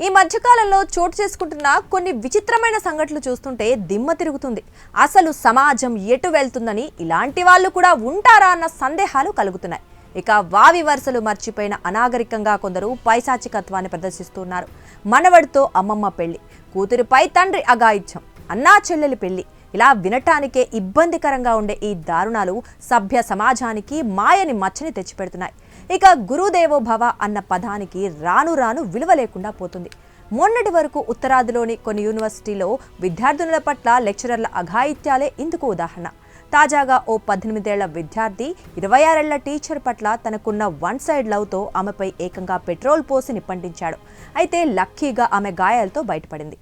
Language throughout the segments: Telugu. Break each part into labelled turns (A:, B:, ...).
A: ఈ మధ్యకాలంలో చోటు చేసుకుంటున్న కొన్ని విచిత్రమైన సంఘటనలు చూస్తుంటే దిమ్మ తిరుగుతుంది. అసలు సమాజం ఎటు వెళ్తుందని, ఇలాంటి వాళ్ళు కూడా ఉంటారా అన్న సందేహాలు కలుగుతున్నాయి. ఇక వావి వరుసలు మర్చిపోయిన అనాగరికంగా కొందరు పైశాచికత్వాన్ని ప్రదర్శిస్తున్నారు. మనవడితో అమ్మమ్మ పెళ్లి, కూతురిపై తండ్రి అఘాయిత్యం, అన్నా చెల్లెలి పెళ్లి, ఇలా వినటానికే ఇబ్బందికరంగా ఉండే ఈ దారుణాలు సభ్య సమాజానికి మాయని మచ్చని తెచ్చిపెడుతున్నాయి. ఇక గురుదేవో భవ అన్న పదానికి రాను రాను విలువ లేకుండా పోతుంది. మొన్నటి వరకు ఉత్తరాదిలోని కొన్ని యూనివర్సిటీలో విద్యార్థుల పట్ల లెక్చరర్ల అఘాయిత్యాలే ఇందుకు ఉదాహరణ. తాజాగా ఓ 18 ఏళ్ల విద్యార్థి 26 ఏళ్ల టీచర్ పట్ల తనకున్న వన్ సైడ్ లవ్తో ఆమెపై ఏకంగా పెట్రోల్ పోసి నిప్పంటించాడు. అయితే లక్కీగా ఆమె గాయాలతో బయటపడింది.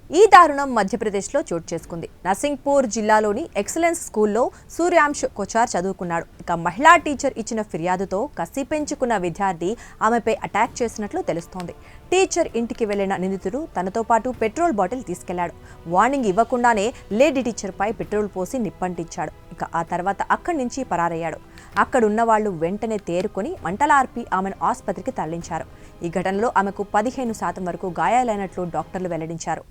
A: ఈ దారుణం మధ్యప్రదేశ్లో చోటు చేసుకుంది. నర్సింగ్పూర్ జిల్లాలోని ఎక్సలెన్స్ స్కూల్లో సూర్యాంశ్ కొచార్ చదువుకున్నాడు. ఇక మహిళా టీచర్ ఇచ్చిన ఫిర్యాదుతో కసి పెంచుకున్న విద్యార్థి ఆమెపై అటాక్ చేసినట్లు తెలుస్తోంది. టీచర్ ఇంటికి వెళ్లిన నిందితుడు తనతో పాటు పెట్రోల్ బాటిల్ తీసుకెళ్లాడు. వార్నింగ్ ఇవ్వకుండానే లేడీ టీచర్పై పెట్రోల్ పోసి నిప్పంటించాడు. ఇక ఆ తర్వాత అక్కడి నుంచి పరారయ్యాడు. అక్కడున్న వాళ్లు వెంటనే తేరుకొని మంటలార్పి ఆమెను ఆసుపత్రికి తరలించారు. ఈ ఘటనలో ఆమెకు 15% వరకు గాయాలైనట్లు డాక్టర్లు వెల్లడించారు.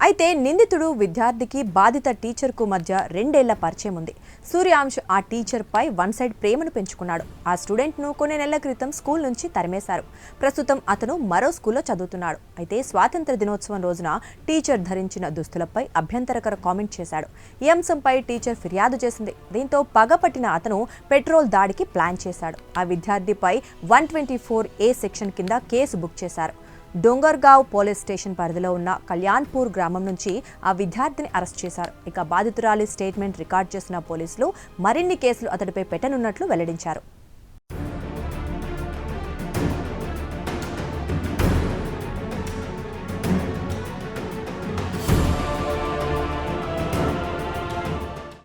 A: అయితే నిందితుడు విద్యార్థికి బాధిత టీచర్కు మధ్య 2 ఏళ్ల పరిచయం ఉంది. సూర్యాంశ్ ఆ టీచర్పై వన్ సైడ్ ప్రేమను పెంచుకున్నాడు. ఆ స్టూడెంట్ను కొన్ని నెలల క్రితం స్కూల్ నుంచి తరిమేశారు. ప్రస్తుతం అతను మరో స్కూల్లో చదువుతున్నాడు. అయితే స్వాతంత్ర దినోత్సవం రోజున టీచర్ ధరించిన దుస్తులపై అభ్యంతరకర కామెంట్ చేశాడు. ఈ అంశంపై టీచర్ ఫిర్యాదు చేసింది. దీంతో పగపట్టిన అతను పెట్రోల్ దాడికి ప్లాన్ చేశాడు. ఆ విద్యార్థిపై 124A సెక్షన్ కింద కేసు బుక్ చేశారు. డోంగర్గావ్ పోలీస్ స్టేషన్ పరిధిలో ఉన్న కళ్యాణ్పూర్ గ్రామం నుంచి ఆ విద్యార్థిని అరెస్ట్ చేశారు. ఇక బాధితురాలి స్టేట్మెంట్ రికార్డ్ చేసిన పోలీసులు మరిన్ని కేసులు అతడిపై పెట్టనున్నట్లు వెల్లడించారు.